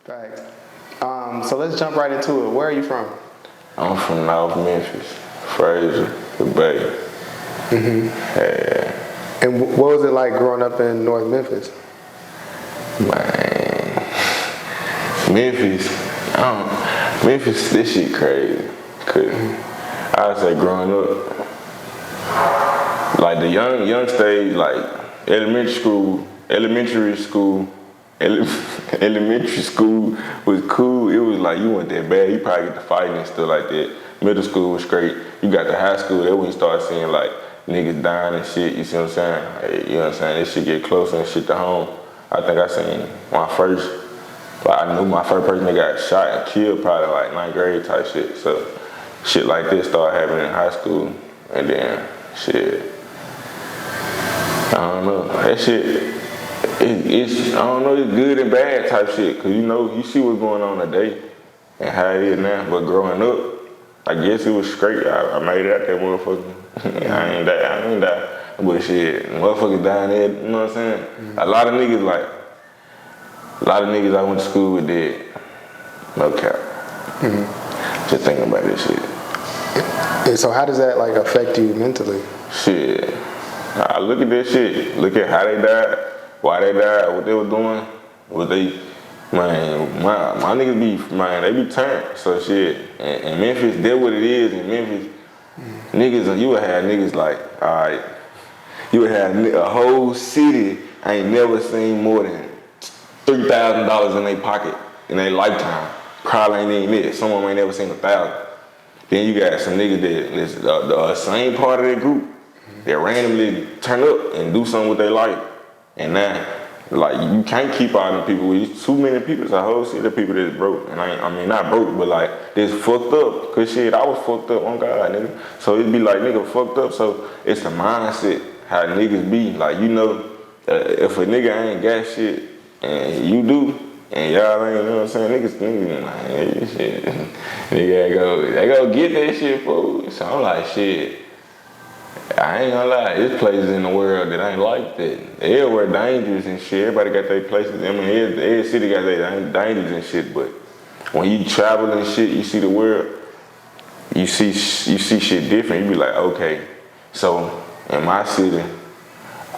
Facts. So let's jump right into it. Where are you from? I'm from North Memphis, Fraser, the Bay. Yeah. And what was it like growing up in North Memphis? Man, Memphis, Memphis, this shit crazy. Cause I would say growing up, like the young stage, like elementary school, elementary school was cool. It was like you weren't that bad. You probably get to fighting and stuff like that. Middle school was great. You got to high school, that's when you start seeing like niggas dying and shit. You see what I'm saying? Like, you know what I'm saying? This shit get closer and shit to home. I think I seen I knew my first person that got shot and killed probably like 9th grade type shit. So shit like this started happening in high school, and then shit. I don't know. That shit. It's I don't know, it's good and bad type shit, cause you know, you see what's going on today and how it is now, but growing up, I guess it was straight. I made it out that motherfucker. I ain't that, but shit, motherfuckers down there, you know what I'm saying? A lot of niggas I went to school with dead. No cap. Just thinking about this shit. And so how does that like affect you mentally? Shit. I look at this shit, look at how they died, why they died, what they were doing, man, my niggas be, man, they be turned. So shit, and Memphis, that's what it is. In Memphis, niggas, you would have niggas like, alright, you would have a whole city, I ain't never seen more than $3,000 in their pocket in their lifetime. Probably ain't even it. Some of them ain't never seen 1,000. Then you got some niggas that's the same part of that group that randomly turn up and do something with their life. And now, like, you can't keep all them people with you. Too many people. It's a whole city of people that's broke. And I mean, not broke, but like, that's fucked up. Cause shit, I was fucked up on God, nigga. So it'd be like, nigga, fucked up. So it's the mindset, how niggas be. Like, you know, if a nigga ain't got shit, and you do, and y'all ain't, you know what I'm saying? Niggas, man, shit. Nigga, they go get that shit, fool. So I'm like, shit. I ain't gonna lie, there's places in the world that ain't like that. Everywhere dangerous and shit. Everybody got their places. I mean, every city got their dangers and shit. But when you travel and shit, you see the world. You see shit different. You be like, okay. So in my city,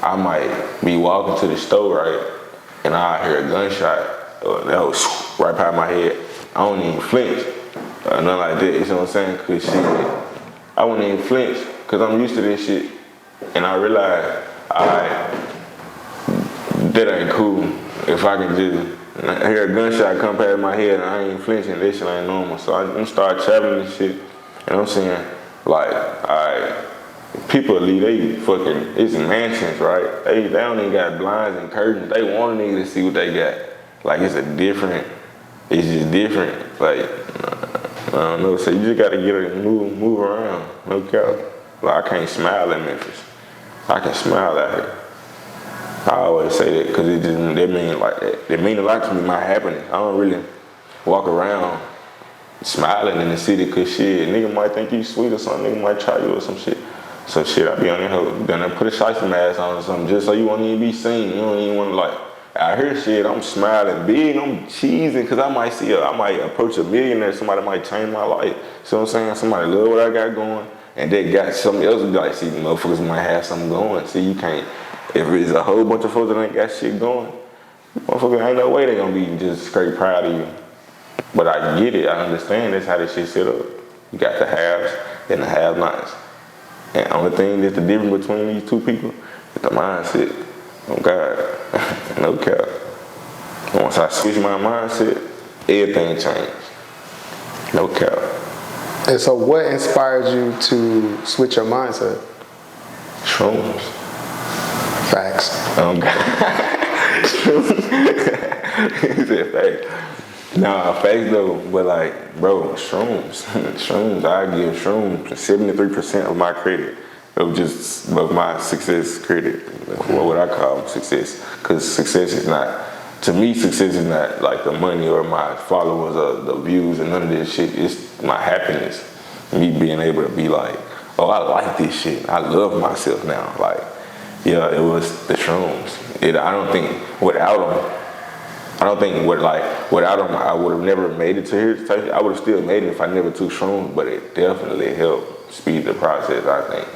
I might be walking to the store, right, and I hear a gunshot. That was right past my head. I don't even flinch. Nothing like that. You know what I'm saying? Cause shit, I wouldn't even flinch. Cause I'm used to this shit, and I realize, alright, that ain't cool. If I can just hear a gunshot come past my head and I ain't flinching, this shit ain't normal. So I start traveling and shit, and I'm saying, like, alright, people leave they fucking, it's mansions, right? They don't even got blinds and curtains. They want a nigga to see what they got. Like, it's just different. Like, I don't know. So you just gotta get it and move around. No cap. Like, I can't smile in Memphis. I can smile out here. I always say that because that mean like that. It mean a lot to me, my happiness. I don't really walk around smiling in the city because shit, nigga might think you sweet or something, nigga might try you or some shit. So shit, I be on that hoe, gonna put a shiesty mask on or something just so you won't even be seen. You don't even want to like, I hear shit, I'm smiling big, I'm cheesing because I might approach a millionaire, somebody might change my life. See what I'm saying? Somebody love what I got going. And they got something else, like, see, motherfuckers might have something going. See, you can't, if it's a whole bunch of folks that ain't got shit going, motherfuckers ain't no way they gonna be just straight proud of you. But I get it, I understand that's how this shit set up. You got the haves and the have-nots. And the only thing that's the difference between these two people is the mindset. Oh God, no cap. Once I switch my mindset, everything changed. No cap. And so what inspired you to switch your mindset? Shrooms. Facts. Oh God. Shrooms. He said facts. Nah, facts though, but like, bro, shrooms. Shrooms, I give shrooms 73% of my credit of my success credit. What would I call success? Because success is not, to me, success is not like the money or my followers or the views and none of this shit. It's my happiness. Me being able to be like, oh, I like this shit. I love myself now. Like, yeah, it was the shrooms. I don't think without them, I don't think without them I would have never made it to here. I would have still made it if I never took shrooms, but it definitely helped speed the process, I think.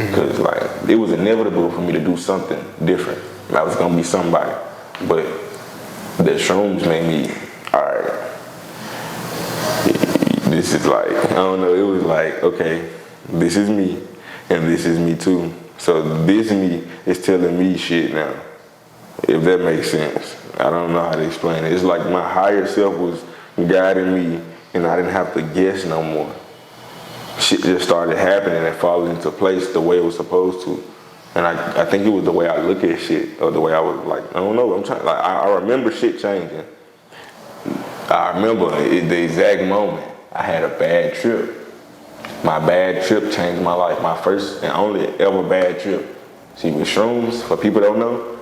Because like it was inevitable for me to do something different. I was gonna be somebody, but the shrooms made me, all right, this is like, I don't know, it was like, okay, this is me, and this is me too. So this me is telling me shit now, if that makes sense. I don't know how to explain it. It's like my higher self was guiding me, and I didn't have to guess no more. Shit just started happening and falling into place the way it was supposed to. And I think it was the way I look at shit, or the way I was like, I don't know, I'm trying, like, I remember shit changing. I remember the exact moment I had a bad trip. My bad trip changed my life. My first and only ever bad trip. See, with shrooms, for people that don't know,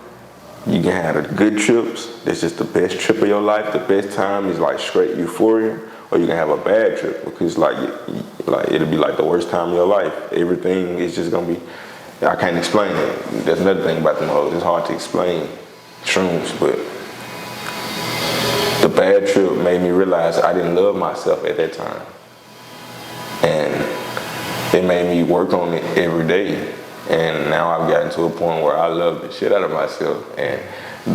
you can have the good trips. That's just the best trip of your life. The best time is like straight euphoria. Or you can have a bad trip because like it'll be like the worst time of your life. Everything is just gonna be, I can't explain it. There's another thing about them hoes. It's hard to explain shrooms, but the bad trip made me realize I didn't love myself at that time. And it made me work on it every day. And now I've gotten to a point where I love the shit out of myself. And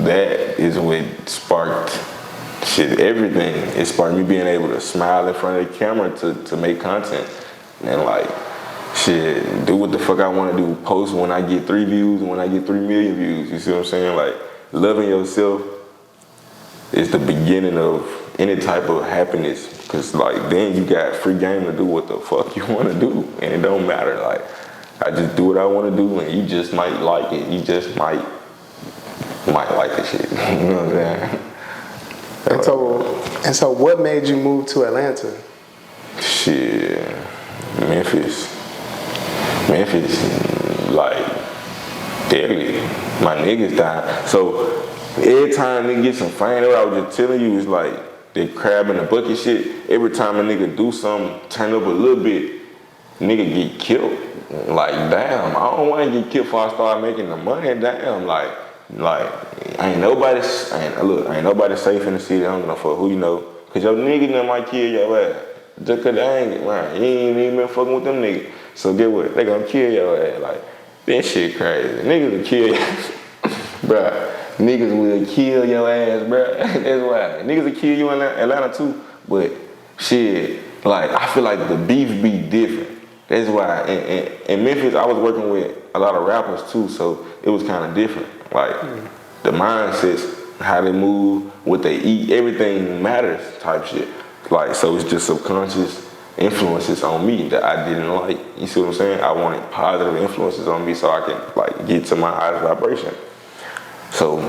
that is what sparked shit, everything. It sparked me being able to smile in front of the camera to make content. And like, shit, do what the fuck I want to do. Post when I get 3 views and when I get 3 million views. You see what I'm saying? Like, loving yourself is the beginning of any type of happiness. Cause like, then you got free game to do what the fuck you want to do. And it don't matter. Like, I just do what I want to do, and you just might like it. You just might like the shit. You know what I'm saying? And so what made you move to Atlanta? Shit, Memphis, like, deadly. My niggas died. So every time nigga get some fame, what I was just telling you is like the crab in the bucket shit. Every time a nigga do something, turn up a little bit, nigga get killed. Like, damn, I don't want to get killed before I start making the money. Damn, like ain't nobody safe in the city. I don't know for who you know, cause your niggas that might kill your ass just cause they ain't right. You ain't even been fucking with them niggas. So get what? They gonna kill your ass. Like, that shit crazy. Niggas will kill you, bruh. Niggas will kill your ass, bruh. That's why niggas will kill you in Atlanta too. But shit, like, I feel like the beef be different. That's why in Memphis, I was working with a lot of rappers too, so it was kind of different. Like, the mindsets, how they move, what they eat, everything matters type shit. Like, so it's just subconscious influences on me that I didn't like. You see what I'm saying? I wanted positive influences on me so I can like get to my highest vibration. So,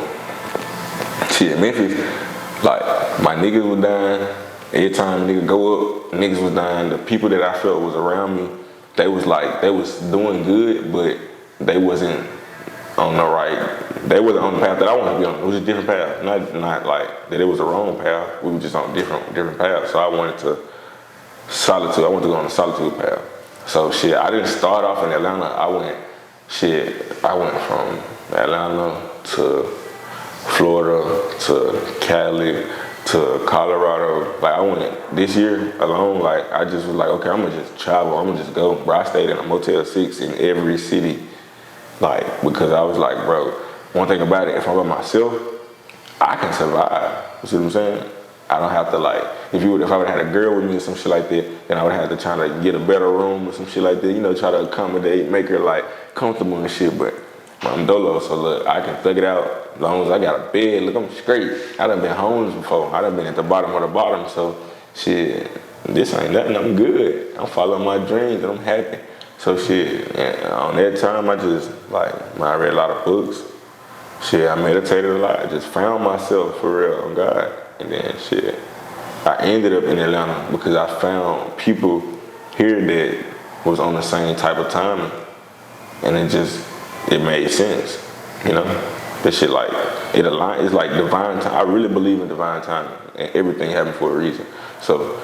shit, Memphis, like, my niggas was dying. Every time a nigga go up, niggas was dying. The people that I felt was around me, they was doing good, but they wasn't on the right, they wasn't on the path that I wanted to be on. It was a different path. Not like that it was a wrong path. We were just on different paths. So I wanted to solitude. I wanted to go on a solitude path. So shit, I didn't start off in Atlanta. I went from Atlanta to Florida to Cali to Colorado. Like, I went this year alone. Like, I just was like, okay, I'm gonna just travel. I'm gonna just go. Bro, I stayed in a Motel 6 in every city. Like, because I was like, bro, one thing about it, if I'm by myself, I can survive. You see what I'm saying? I don't have to, like, if I would have had a girl with me or some shit like that, then I would have to try to get a better room or some shit like that, you know, try to accommodate, make her like comfortable and shit. But I'm dolo, so look, I can thug it out as long as I got a bed. Look, I'm straight. I done been homeless before. I done been at the bottom of the bottom, so shit, this ain't nothing. I'm good. I'm following my dreams and I'm happy. So shit, and on that time, I just, like, I read a lot of books. Shit, I meditated a lot. I just found myself for real on God. And then shit, I ended up in Atlanta because I found people here that was on the same type of timing. And it made sense, you know? That shit, like, it aligned. It's like divine time. I really believe in divine timing, and everything happened for a reason. So,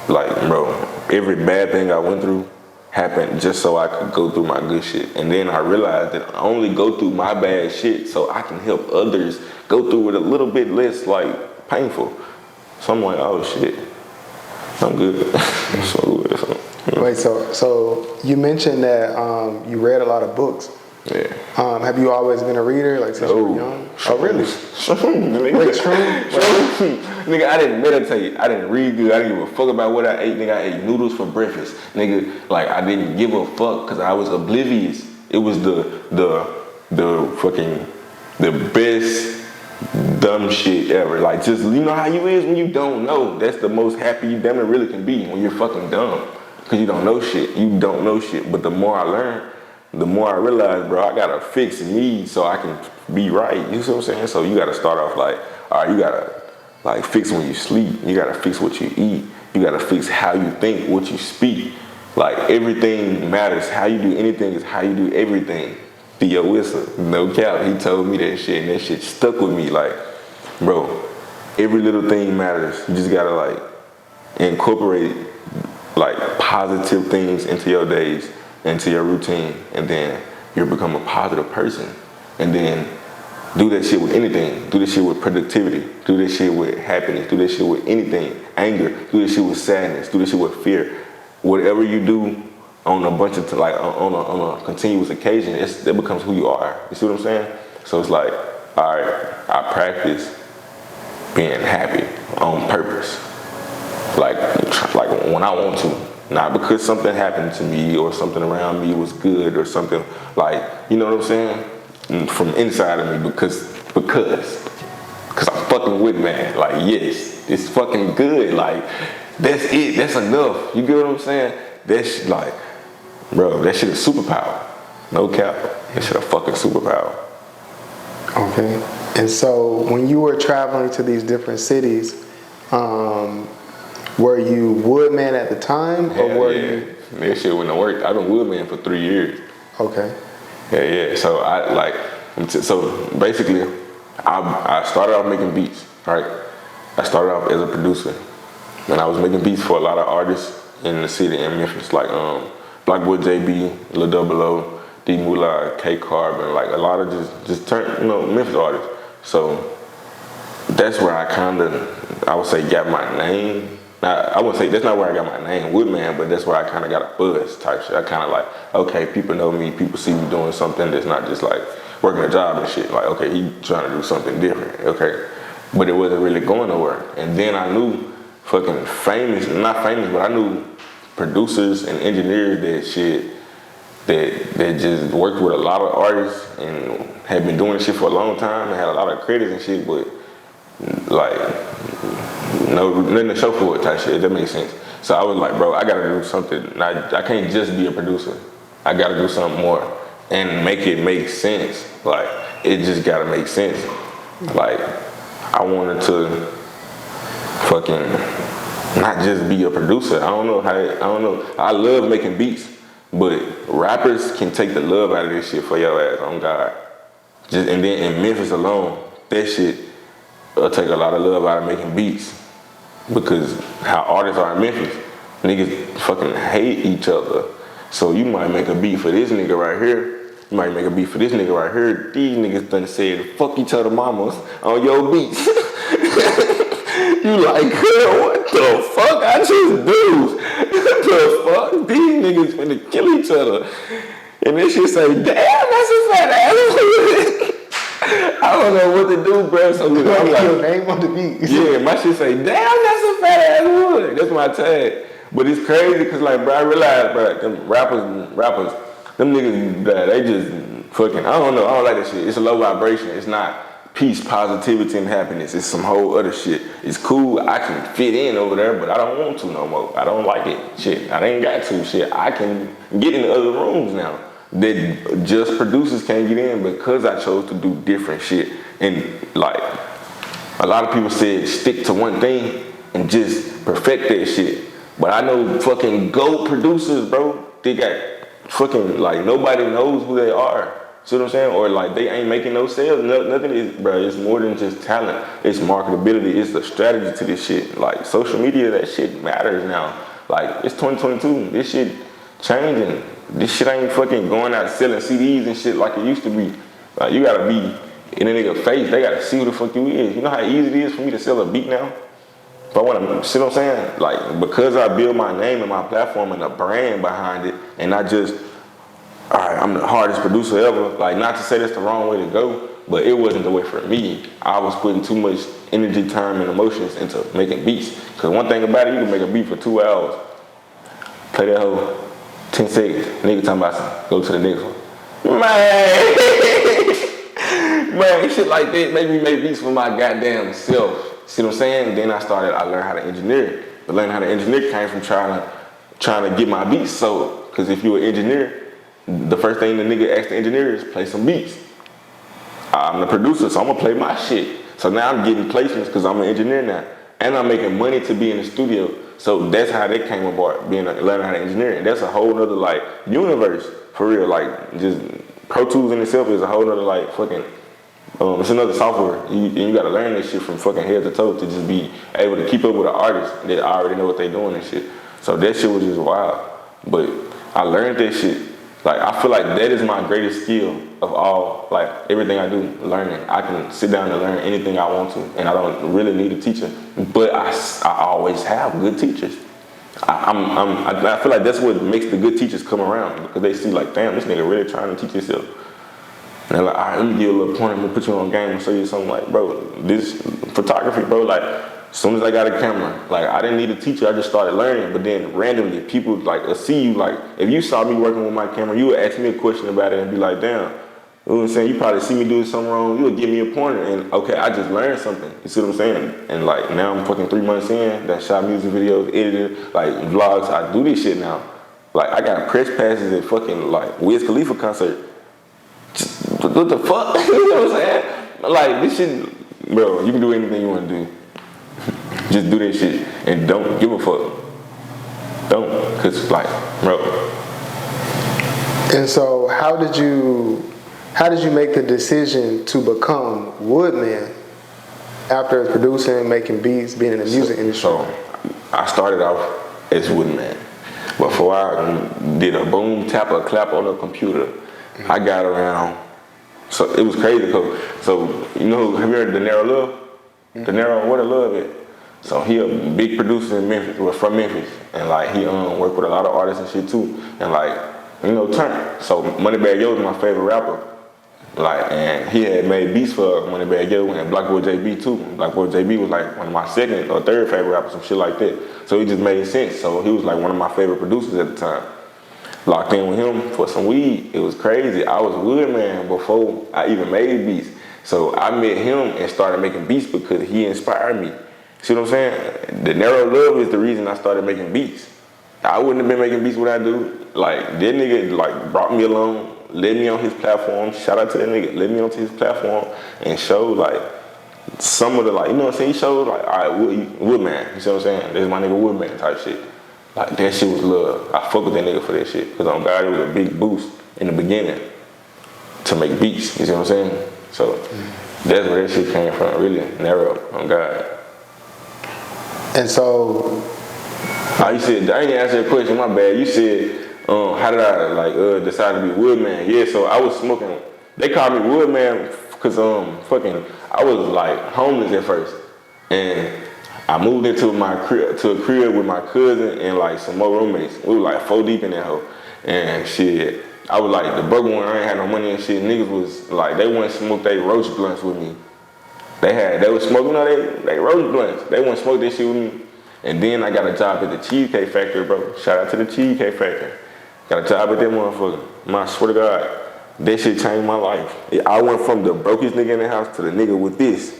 like, bro, every bad thing I went through happened just so I could go through my good shit. And then I realized that I only go through my bad shit so I can help others go through it a little bit less like painful. So I'm like, oh shit, I'm good. Wait, so you mentioned that you read a lot of books. Yeah. Have you always been a reader, like since you were young? Oh, really? Wait, true? Nigga, I didn't meditate. I didn't read good. I didn't give a fuck about what I ate. Nigga, I ate noodles for breakfast. Nigga, like I didn't give a fuck because I was oblivious. It was the best dumb shit ever. Like just, you know how you is when you don't know. That's the most happy you damn near really can be when you're fucking dumb. Because you don't know shit. You don't know shit. But the more I learn, the more I realize, bro, I gotta fix me so I can be right. You see what I'm saying? So you gotta start off like, all right, you gotta like fix when you sleep. You gotta fix what you eat. You gotta fix how you think, what you speak. Like everything matters. How you do anything is how you do everything. Theo Whistle, no cap, he told me that shit and that shit stuck with me. Like, bro, every little thing matters. You just gotta like incorporate like positive things into your days, into your routine, and then you'll become a positive person. And then do that shit with anything. Do that shit with productivity. Do that shit with happiness. Do that shit with anything. Anger. Do that shit with sadness. Do that shit with fear. Whatever you do on a bunch of like on a continuous occasion, that becomes who you are. You see what I'm saying? So it's like, all right, I practice being happy on purpose. Like when I want to. Not because something happened to me or something around me was good or something like, you know what I'm saying? From inside of me because I'm fucking with, man. Like, yes, it's fucking good. Like, that's it. That's enough. You get what I'm saying? That's like, bro, that shit is superpower. No cap. That shit a fucking superpower. Okay. And so when you were traveling to these different cities, were you woodman at the time, or were you? That shit wouldn't have worked. I've been woodman for 3 years. Okay. Yeah. So so basically, I started off making beats. Right. I started off as a producer, and I was making beats for a lot of artists in the city in Memphis, like Blackboy JB, Lil Double O, D Moolah, K Carbon, like a lot of just Memphis artists. So that's where I would say got my name. I wouldn't say that's not where I got my name, Woodman, but that's where I kind of got a buzz type shit. I kind of like, okay, people know me, people see me doing something that's not just like working a job and shit. Like, okay, he trying to do something different, okay? But it wasn't really going nowhere. And then I knew fucking not famous, but I knew producers and engineers that just worked with a lot of artists and had been doing this shit for a long time and had a lot of credits and shit, but like, nothing to show for it type shit, if that makes sense. So I was like, bro, I gotta do something. I can't just be a producer. I gotta do something more and make it make sense. Like, it just gotta make sense. Like, I wanted to fucking not just be a producer. I don't know. I love making beats, but rappers can take the love out of this shit for your ass, on God. And then in Memphis alone, that shit will take a lot of love out of making beats. Because how artists are in Memphis, niggas fucking hate each other. So you might make a beat for this nigga right here. You might make a beat for this nigga right here. These niggas done said fuck each other mamas on your beats. You like, girl, what the fuck I just do? What the fuck? These niggas finna kill each other. And then she say, damn, that's a fat ass. I don't know what to do, bro. So I'm like, your name on the beat. Yeah, my shit say, damn, that's a fat ass wood. That's my tag. But it's crazy because, like, bro, I realized, bro, them rappers, them niggas, they just fucking, I don't know, I don't like that shit. It's a low vibration. It's not peace, positivity, and happiness. It's some whole other shit. It's cool. I can fit in over there, but I don't want to no more. I don't like it. Shit, I ain't got to. Shit, I can get in the other rooms now that just producers can't get in because I chose to do different shit. And like, a lot of people said stick to one thing and just perfect that shit. But I know fucking GOAT producers, bro, they got fucking, like, nobody knows who they are. See what I'm saying? Or like, they ain't making no sales. Nothing is, bro, it's more than just talent. It's marketability. It's the strategy to this shit. Like, social media, that shit matters now. Like, it's 2022. This shit, changing. This shit ain't fucking going out selling CDs and shit like it used to be. Like, you gotta be in a nigga face. They gotta see who the fuck you is. You know how easy it is for me to sell a beat now? If I wanna, see what I'm saying? Like, because I build my name and my platform and a brand behind it, and not just, all right, I'm the hardest producer ever. Like, not to say that's the wrong way to go, but it wasn't the way for me. I was putting too much energy, time, and emotions into making beats. Cause one thing about it, you can make a beat for 2 hours, play that whole 10 seconds, nigga talking about something, go to the next one. Man, shit like that made me make beats for my goddamn self. See what I'm saying? Then I learned how to engineer. But learning how to engineer came from trying to get my beats sold. Cause if you're an engineer, the first thing the nigga asks the engineer is play some beats. I'm the producer, so I'm gonna play my shit. So now I'm getting placements because I'm an engineer now. And I'm making money to be in the studio. So that's how that came about, learning how to engineer. And that's a whole nother like universe, for real. Like, just Pro Tools in itself is a whole nother like fucking, it's another software. You gotta learn this shit from fucking head to toe to just be able to keep up with an artist that already know what they doing and shit. So that shit was just wild. But I learned that shit. Like, I feel like that is my greatest skill of all, like, everything I do, learning. I can sit down and learn anything I want to, and I don't really need a teacher. But I always have good teachers. I feel like that's what makes the good teachers come around, because they see, like, damn, this nigga really trying to teach himself. And they're like, all right, let me give you a little pointer, let me put you on game and show you something. Like, bro, this photography, bro, like, as soon as I got a camera, like, I didn't need a teacher, I just started learning. But then randomly, people like see you, like, if you saw me working with my camera, you would ask me a question about it and be like, damn, you know what I'm saying? You probably see me doing something wrong, you would give me a pointer, and okay, I just learned something. You see what I'm saying? And like, now I'm fucking 3 months in, that shot music videos, edited, like vlogs, I do this shit now. Like, I got press passes at fucking like Wiz Khalifa concert. Just, what the fuck? You know what I'm saying? Like, this shit, bro, you can do anything you want to do. Just do that shit and don't give a fuck. Don't, cause like, bro. And so, how did you make the decision to become Woodman after producing, making beats, being in the music industry? So, I started off as Woodman. Before I did a boom, tap, or clap on the computer, I got around. So it was crazy. So you know, have you heard De Niro Love? De Niro, what a love it. So he a big producer in Memphis, well, from Memphis, and like he worked with a lot of artists and shit too, and like, you know, Turn. So Moneybagg Yo is my favorite rapper, like, and he had made beats for Moneybagg Yo and Black Boy JB too. Black Boy JB was like one of my second or third favorite rappers, some shit like that. So it just made sense. So he was like one of my favorite producers at the time. Locked in with him for some weed. It was crazy. I was Woodman before I even made beats. So I met him and started making beats because he inspired me. See what I'm saying? The Narrow Love is the reason I started making beats. I wouldn't have been making beats without dude. Like, that nigga like brought me along, led me on his platform. Shout out to that nigga, led me onto his platform and showed like some of the, like, you know what I'm saying? He showed like, all right, Woodman. You see what I'm saying? This is my nigga Woodman type shit. Like, that shit was love. I fuck with that nigga for that shit. Cause on God, it was a big boost in the beginning to make beats. You see what I'm saying? So that's where that shit came from, really narrow on God. And so, you said, I ain't answer your question, my bad. You said, how did I like decide to be Woodman? Yeah, so I was smoking. They called me Woodman because I was like homeless at first, and I moved into a crib with my cousin and like some more roommates. We were like 4 deep in that hoe, and shit. I was like the broke one. I ain't had no money and shit. Niggas was like, they wouldn't smoke they roach blunts with me. They was smoking, they roach blunts. They wouldn't smoke that shit with me. And then I got a job at the Cheesecake Factory, bro. Shout out to the Cheesecake Factory. Got a job at that motherfucker. I swear to God, that shit changed my life. I went from the brokest nigga in the house to the nigga with this.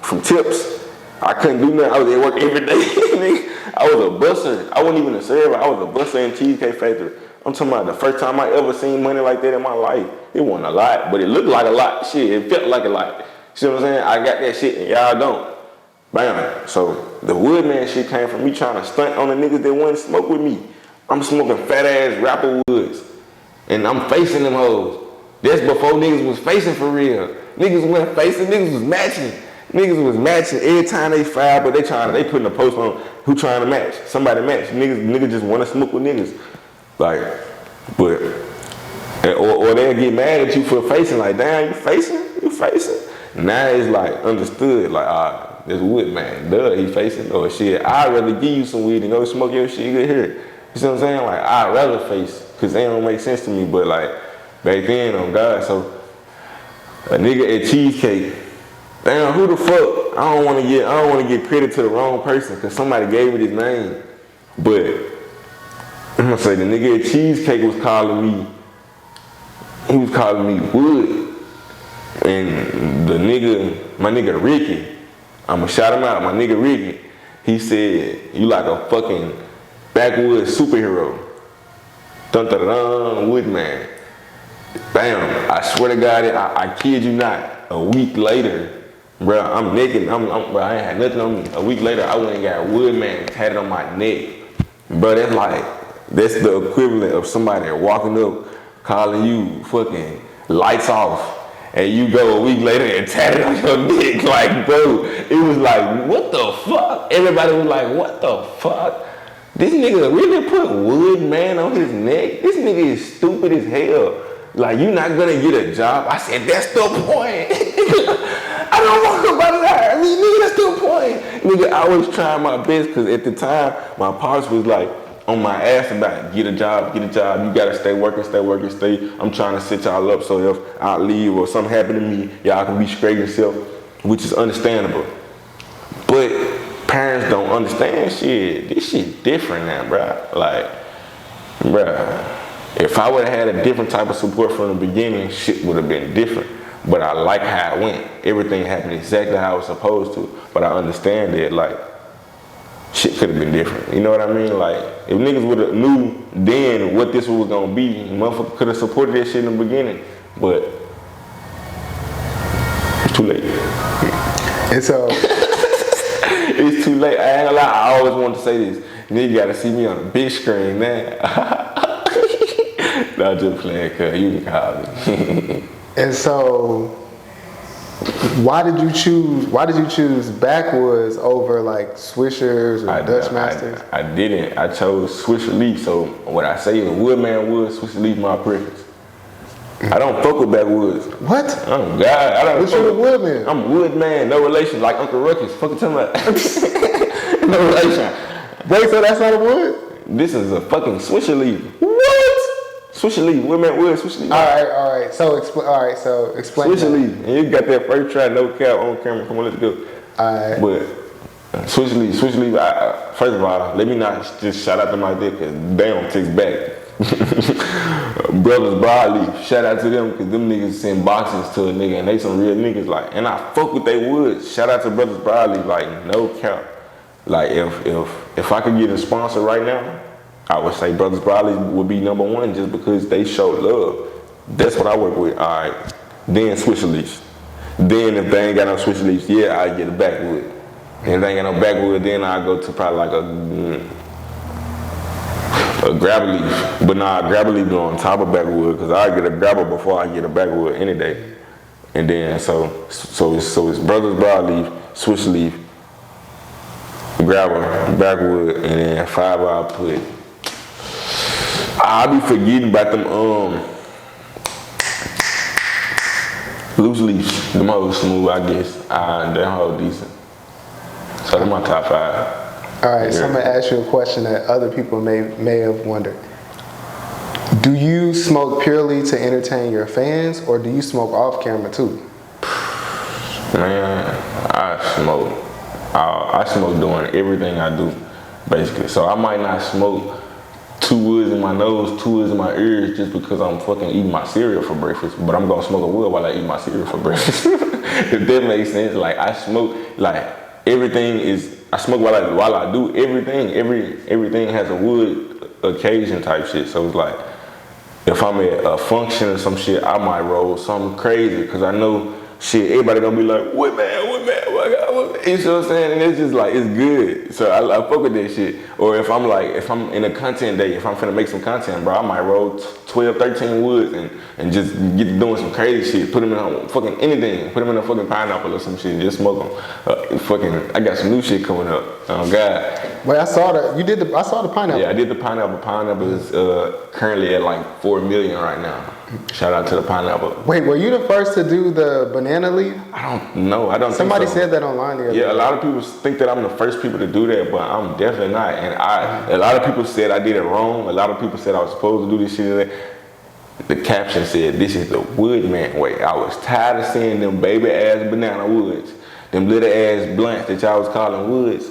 From tips. I couldn't do nothing. I was at work every day, nigga. I was a busser. I wasn't even a server. I was a busser in Cheesecake Factory. I'm talking about the first time I ever seen money like that in my life. It wasn't a lot, but it looked like a lot. Shit, it felt like a lot. See what I'm saying? I got that shit and y'all don't. Bam. So the Woodman shit came from me trying to stunt on the niggas that wouldn't smoke with me. I'm smoking fat ass rapper woods. And I'm facing them hoes. That's before niggas was facing for real. Niggas wasn't facing, niggas was matching. Niggas was matching every time they fired, but they putting a post on who trying to match. Somebody match. Niggas just want to smoke with niggas. Like, but, or they'll get mad at you for facing, like, damn, you facing? Now it's like understood, like, this wood man, duh, he facing, or shit, I'd rather give you some weed and go smoke your shit, good here. You see what I'm saying? Like, I'd rather face, cause they don't make sense to me, but like, back then, on God, so, a nigga at Cheesecake, damn, who the fuck? I don't wanna get credit to the wrong person, cause somebody gave me this name, but I'm gonna say the nigga at Cheesecake was calling me Wood. And my nigga Ricky, I'ma shout him out, my nigga Ricky, he said, you like a fucking backwoods superhero. Dun dun dun, Woodman. Bam, I swear to God, I kid you not, a week later, bro, I'm naked, bro, I ain't had nothing on me. A week later, I went and got Woodman tatted on my neck. Bro, that's the equivalent of somebody walking up, calling you fucking lights off, and you go a week later and tat it on your dick. Like, bro, it was like, what the fuck? Everybody was like, what the fuck? This nigga really put Woodman on his neck? This nigga is stupid as hell. Like, you not gonna get a job? I said, that's the point. I don't want nobody to hire me, nigga, that's the point. Nigga, I was trying my best, because at the time, my pops was like, on my ass about get a job, you gotta stay working, I'm trying to set y'all up so if I leave or something happen to me, y'all can be straight yourself, which is understandable. But parents don't understand shit. This shit different now, bruh. Like, bruh, if I would've had a different type of support from the beginning, shit would've been different. But I like how it went. Everything happened exactly how it was supposed to. But I understand that, like, shit could have been different. You know what I mean? Like, if niggas would have knew then what this was gonna be, motherfucker could have supported that shit in the beginning. But it's too late. It's it's too late. I ain't gonna lie. I always wanted to say this. Nigga gotta see me on the big screen now. No, just playing, cuz you can call me. And so, why did you choose backwoods over like Swishers or Dutch Masters? I didn't. I chose Swisher Leaf. So what I say is Woodman Wood, Swisher Leaf my preference. I don't fuck with backwoods. What? Oh God, I don't. What's your Woodman? I'm Woodman, no relation, like Uncle Ruckus. Fucking tell me that. No relation. Wait, so that's not a wood? This is a fucking Swisher Leaf. What? Swisher Leaf, Woodman Wood, Swisher Leaf. All right. So explain. Swisher Leaf, and you got that first try, no cap on camera. Come on, let's go. All right. But Swisher Leaf. First of all, let me not just shout out to my dick, cause damn takes back. Brothers Broadleaf, shout out to them, cause them niggas send boxes to a nigga, and they some real niggas. Like, and I fuck with they wood. Shout out to Brothers Broadleaf, like no cap. Like if I could get a sponsor right now, I would say Brothers Broadleaf would be number one just because they show love. That's what I work with. All right. Then Swisher Leafs. Then if they ain't got no Swisher Leafs, yeah, I get a backwood. And if they ain't got no backwood, then I go to probably like a grabber leaf. But nah, grabber leaf go on top of backwood because I get a grabber before I get a backwood any day. And then so it's Brothers Broadleaf, Swisher Leaf, grabber, backwood, and then 5 I put. I be forgetting about them loose leaves. Them hoes smooth, I guess. Them hoes decent. So them my top 5. All right, so I'm gonna ask you a question that other people may have wondered. Do you smoke purely to entertain your fans, or do you smoke off camera too? Man, I smoke. I smoke doing everything I do, basically. So I might not smoke 2 woods in my nose, 2 woods in my ears just because I'm fucking eating my cereal for breakfast, but I'm gonna smoke a wood while I eat my cereal for breakfast. If that makes sense. Like, I smoke, like, everything is, I smoke while I do everything. Everything has a wood occasion type shit. So it's like, if I'm at a function or some shit, I might roll something crazy because I know shit, everybody gonna be like, what man, what man. You know what I'm saying? And it's just like, it's good. So I fuck with that shit. Or if I'm in a content day, if I'm finna make some content, bro, I might roll 12, 13 woods and just get doing some crazy shit. Put them in a fucking anything. Put them in a fucking pineapple or some shit. Just smoke them. I got some new shit coming up. Oh God. Wait, I saw that. I saw the pineapple. Yeah, I did the pineapple. Pineapple is currently at like 4 million right now. Shout out to the pineapple. Wait, were you the first to do the banana leaf? I don't know. I don't Somebody think so. said that online the other Yeah, day. a lot of people think that I'm the first people to do that, but I'm definitely not. And a lot of people said I did it wrong. A lot of people said I was supposed to do this shit and that. The caption said, "This is the Woodman way." I was tired of seeing them baby ass banana woods, them little ass blunts that y'all was calling woods.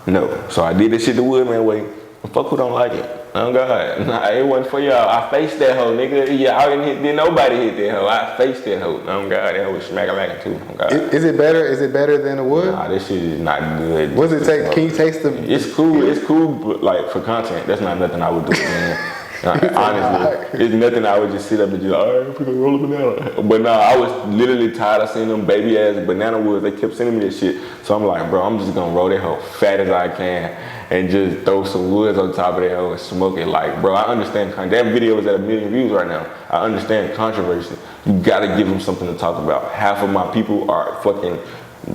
No, so I did this shit the Woodman way. And fuck who don't like it. Oh God, nah, it wasn't for y'all. I faced that hoe, nigga. Yeah, I didn't nobody hit that hoe. I faced that hoe. Oh God, that hoe was smacking too. Oh God. Is it better? Is it better than the wood? Nah, this shit is not good. What does it take? Can you taste the? It's cool. It's cool, but like for content, that's not nothing I would do, man. Honestly, it's nothing I would just sit up and just, all right, we're gonna roll a banana. But nah, I was literally tired of seeing them baby ass banana woods. They kept sending me this shit. So I'm like, bro, I'm just gonna roll that hoe fat as I can and just throw some woods on top of that hoe and smoke it. Like, bro, I understand. That video is at 1 million views right now. I understand controversy. You gotta give them something to talk about. Half of my people are fucking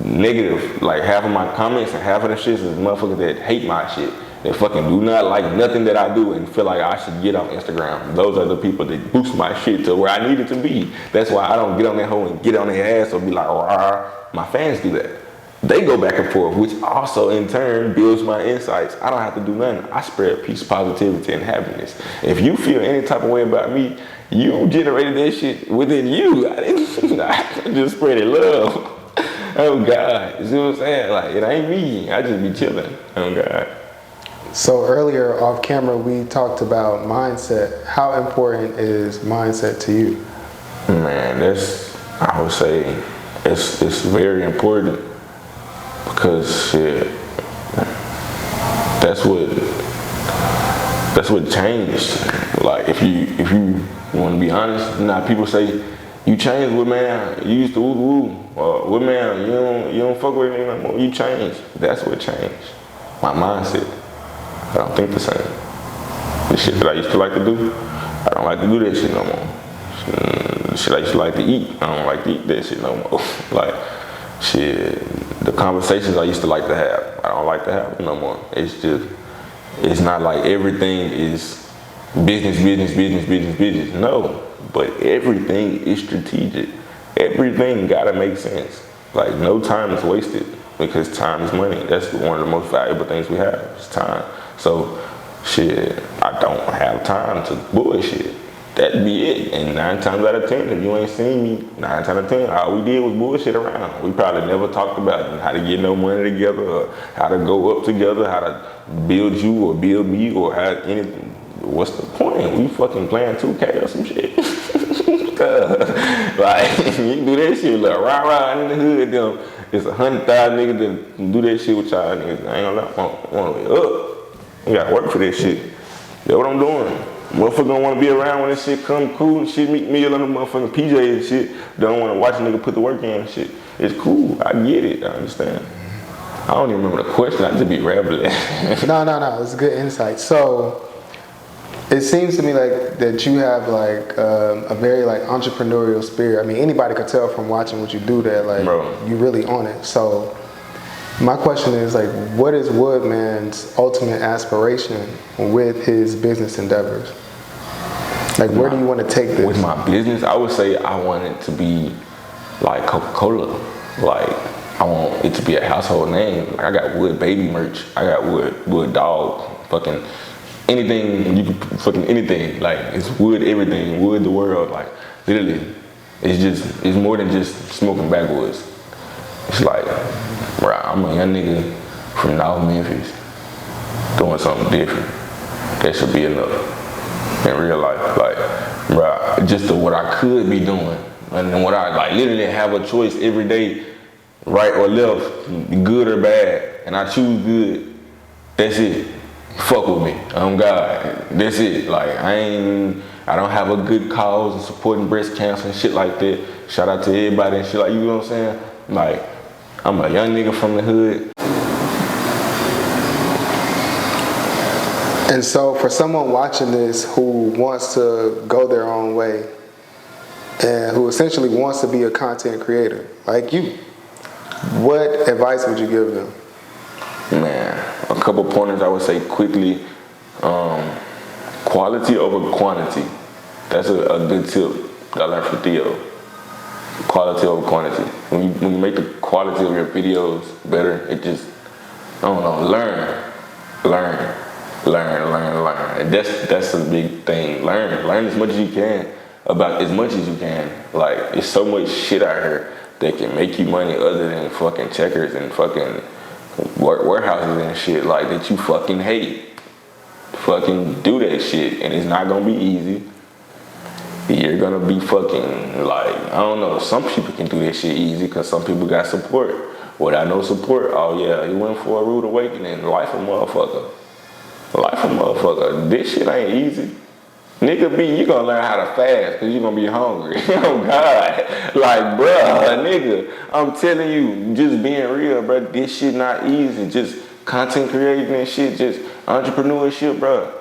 negative. Like half of my comments and half of the shits is motherfuckers that hate my shit. They fucking do not like nothing that I do and feel like I should get on Instagram. Those are the people that boost my shit to where I need it to be. That's why I don't get on that hoe and get on their ass or be like, rah. My fans do that. They go back and forth, which also in turn builds my insights. I don't have to do nothing. I spread peace, positivity, and happiness. If you feel any type of way about me, you generated that shit within you. I just spread love. Oh God, you see what I'm saying? Like, it ain't me. I just be chilling. Oh God. So earlier off camera, we talked about mindset. How important is mindset to you? Man, I would say it's very important because shit, that's what changed. Like if you want to be honest, now people say you changed, what man? You used to woo, what man? You don't fuck with me no more. You changed. That's what changed. My mindset. I don't think the same. The shit that I used to like to do, I don't like to do that shit no more. The shit I used to like to eat, I don't like to eat that shit no more. Like, shit, the conversations I used to like to have, I don't like to have no more. It's not like everything is business. No, but everything is strategic. Everything gotta make sense. Like, no time is wasted because time is money. That's one of the most valuable things we have, is time. So, shit, I don't have time to bullshit. That'd be it. And 9 times out of 10, if you ain't seen me, 9 times out of 10, all we did was bullshit around. We probably never talked about how to get no money together, or how to go up together, how to build you or build me, or how anything. What's the point? We fucking playing 2K or some shit. Like, you can do that shit, like rah in the hood, them. It's 100,000 niggas that do that shit with y'all niggas. I ain't gonna lie, I wanna be up. I gotta work for this shit. That's what I'm doing. Motherfucker don't wanna be around when this shit come cool and shit, meet me on the motherfucking PJ and shit. Don't wanna watch a nigga put the work in and shit. It's cool, I get it, I understand. I don't even remember the question, I just be rambling. No, it's good insight. So, it seems to me like that you have like a very like entrepreneurial spirit. I mean, anybody could tell from watching what you do that like you really on it. So my question is like, what is Woodman's ultimate aspiration with his business endeavors? Like, where do you want to take this? With my business, I would say I want it to be like Coca-Cola. Like, I want it to be a household name. Like, I got Wood baby merch. I got Wood dog. Fucking anything, you can fucking anything. Like, it's Wood everything. Wood the world. Like, literally, it's more than just smoking backwoods. It's like, bro, I'm a young nigga from North Memphis doing something different. That should be enough in real life. Like, bro, just what I could be doing. And then what I like literally have a choice every day, right or left, good or bad, and I choose good. That's it. Fuck with me. Oh God. That's it. Like, I don't have a good cause in supporting breast cancer and shit like that. Shout out to everybody and shit like, you know what I'm saying? Like, I'm a young nigga from the hood. And so for someone watching this who wants to go their own way and who essentially wants to be a content creator like you, what advice would you give them? Man, a couple pointers I would say quickly. Quality over quantity. That's a good tip that I learned from Theo. Quality over quantity. When you make the quality of your videos better, it just, I don't know, learn. And that's a big thing. Learn as much as you can about as much as you can. Like, there's so much shit out here that can make you money other than fucking checkers and fucking warehouses and shit, like, that you fucking hate. Fucking do that shit, and it's not gonna be easy. You're gonna be fucking, like, I don't know, some people can do that shit easy because some people got support. Without no support, oh yeah, you went for a rude awakening. Life a motherfucker. This shit ain't easy. Nigga, you gonna learn how to fast because you gonna be hungry. Oh God. Like, bruh, nigga, I'm telling you, just being real, bruh, this shit not easy. Just content creating and shit, just entrepreneurship, bruh.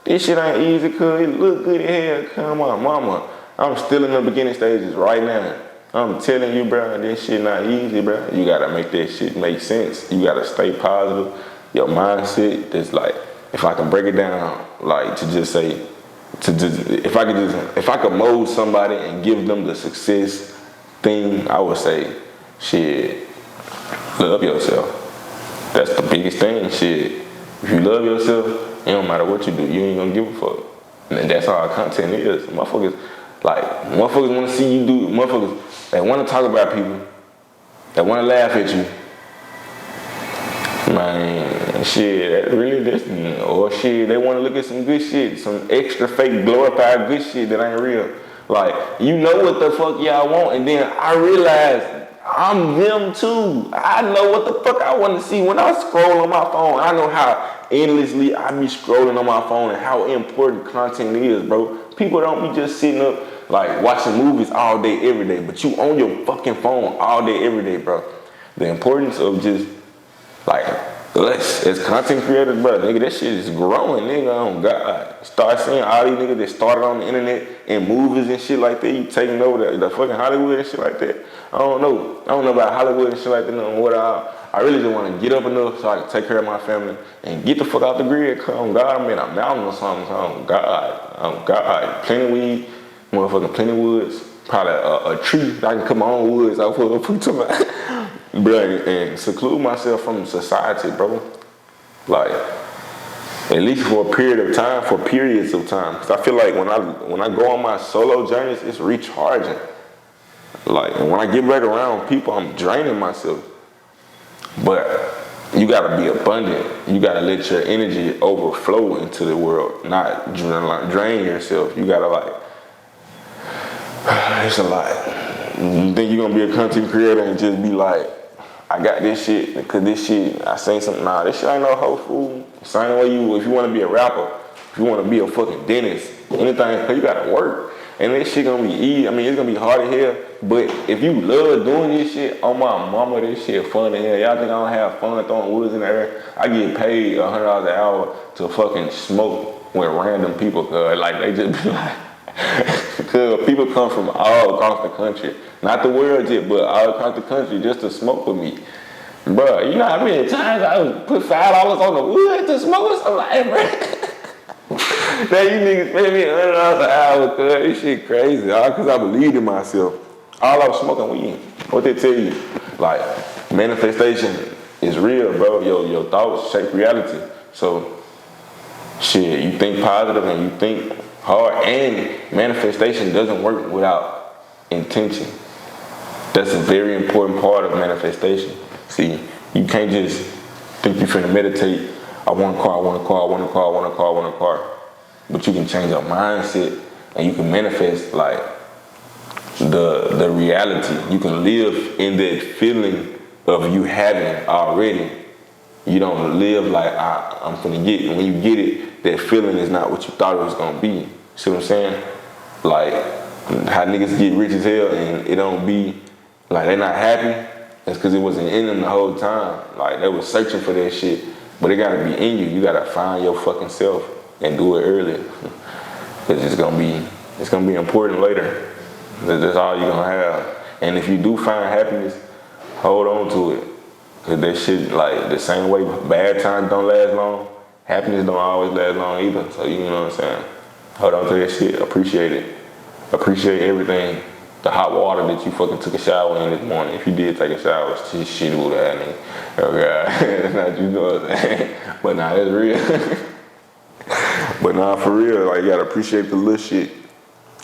This shit ain't easy cause it look good as hell. Come on, mama. I'm still in the beginning stages right now. I'm telling you, bruh, this shit not easy, bruh. You gotta make that shit make sense. You gotta stay positive. Your mindset, that's like, if I can break it down, like, to just say, if I could mold somebody and give them the success thing, I would say, shit, love yourself. That's the biggest thing, shit. If you love yourself, it don't matter what you do, you ain't gonna give a fuck. And that's how our content is. Motherfuckers wanna see you do, motherfuckers, they wanna talk about people, they wanna laugh at you. Man, shit, or shit, they want to look at some good shit, some extra fake glorified good shit that ain't real. Like, you know what the fuck y'all want, and then I realize I'm them too. I know what the fuck I want to see. When I scroll on my phone, I know how endlessly I be scrolling on my phone and how important content is, bro. People don't be just sitting up, like, watching movies all day, every day, but you on your fucking phone all day, every day, bro. The importance of just, like, as content creators, bro, nigga, that shit is growing, nigga, oh God. Start seeing all these niggas that started on the internet in movies and shit like that. You taking over the fucking Hollywood and shit like that. I don't know about Hollywood and shit like that. No, what I really just want to get up enough so I can take care of my family and get the fuck out the grid. Oh God, I'm in a mountain or something. Oh God. Plenty weed, motherfucking plenty woods. Probably a tree that I can cut my own woods. I put to my... Bro, and seclude myself from society, bro. Like, at least for a period of time, for periods of time. Because I feel like when I go on my solo journeys, it's recharging. Like, and when I get back around people, I'm draining myself. But you gotta be abundant. You gotta let your energy overflow into the world, not drain yourself. You gotta, like, it's a lot. You think you're gonna be a content creator and just be like, I got this shit, because this shit, I seen something, nah, this shit ain't no whole food. Same way if you want to be a rapper, if you want to be a fucking dentist, anything, cause you gotta work. And this shit gonna be easy. I mean, it's gonna be hard as hell, but if you love doing this shit, oh my mama, this shit fun as hell. Y'all think I don't have fun throwing woods in the air? I get paid $100 an hour to fucking smoke with random people, cause like, they just be like, because people come from all across the country, not the world yet, but all across the country just to smoke with me. Bruh, you know how many times I would put $5 on the wood to smoke with somebody, bruh? Now you niggas pay me $100 an hour, cuz this shit crazy, all because I believed in myself. All I was smoking weed. What they tell you? Like, manifestation is real, bro. Your thoughts shape reality. So, shit, you think positive and you think hard, and manifestation doesn't work without intention. That's a very important part of manifestation. See, you can't just think you're finna meditate, I want a car, I want a car, I want a car, I want a car, I want a car. But you can change your mindset and you can manifest, like, the reality. You can live in that feeling of you having already. You don't live like, I'm finna get it. When you get it, that feeling is not what you thought it was gonna be. See what I'm saying? Like, how niggas get rich as hell and it don't be, like, they not happy. That's because it wasn't in them the whole time. Like, they was searching for that shit. But it gotta be in you. You gotta find your fucking self and do it early. Cause it's gonna be important later. That's all you're gonna have. And if you do find happiness, hold on to it. Cause that shit, like, the same way bad times don't last long, happiness don't always last long either. So you know what I'm saying? Hold on to that shit, appreciate it. Appreciate everything. The hot water that you fucking took a shower in this morning. If you did take a shower, shit would have happened. Oh God, that's not, you know what I'm saying? But nah, that's real. But nah, for real, like, you gotta appreciate the little shit.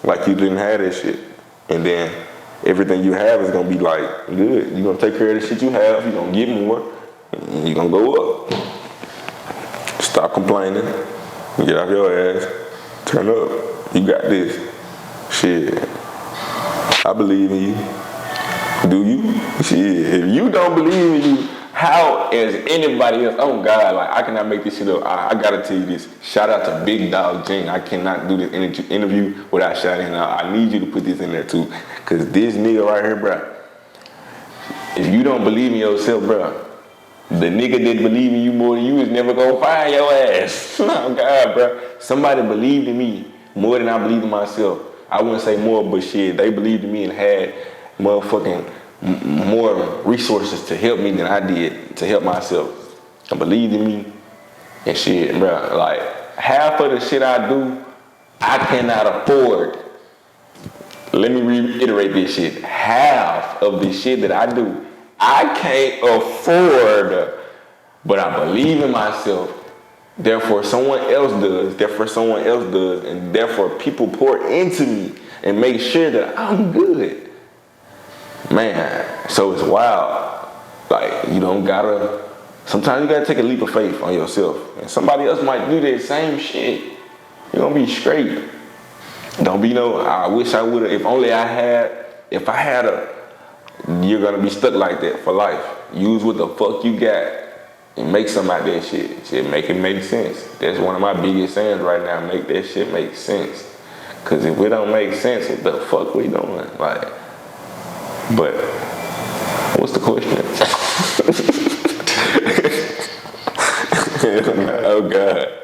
Like you didn't have that shit. And then everything you have is gonna be like good. You're gonna take care of the shit you have, you're gonna get more, and you're gonna go up. Stop complaining, get off your ass, turn up. You got this. Shit. I believe in you. Do you? Shit. If you don't believe in you, how is anybody else? Oh God, like, I cannot make this shit up. I gotta tell you this. Shout out to Big Dog Jing. I cannot do this interview without shouting out. I need you to put this in there too. Cause this nigga right here, bro. If you don't believe in yourself, bro, the nigga that believe in you more than you is never gonna find your ass. Oh God, bro. Somebody believed in me more than I believed in myself. I wouldn't say more, but shit, they believed in me and had motherfucking more resources to help me than I did to help myself. And believed in me and shit, bro. Like, half of the shit I do, I cannot afford. Let me reiterate this shit. Half of the shit that I do, I can't afford. But I believe in myself. Therefore, someone else does. Therefore, someone else does. And therefore, people pour into me and make sure that I'm good. Man, so it's wild. Like, you don't gotta, sometimes you gotta take a leap of faith on yourself. And somebody else might do that same shit. You're gonna be straight. Don't be no, I wish I would've, if I had a, you're gonna be stuck like that for life. Use what the fuck you got and make some out of that shit. Shit, make it make sense. That's one of my biggest sayings right now. Make that shit make sense. Cause if it don't make sense, what the fuck we doing? Like, but what's the question? Oh God.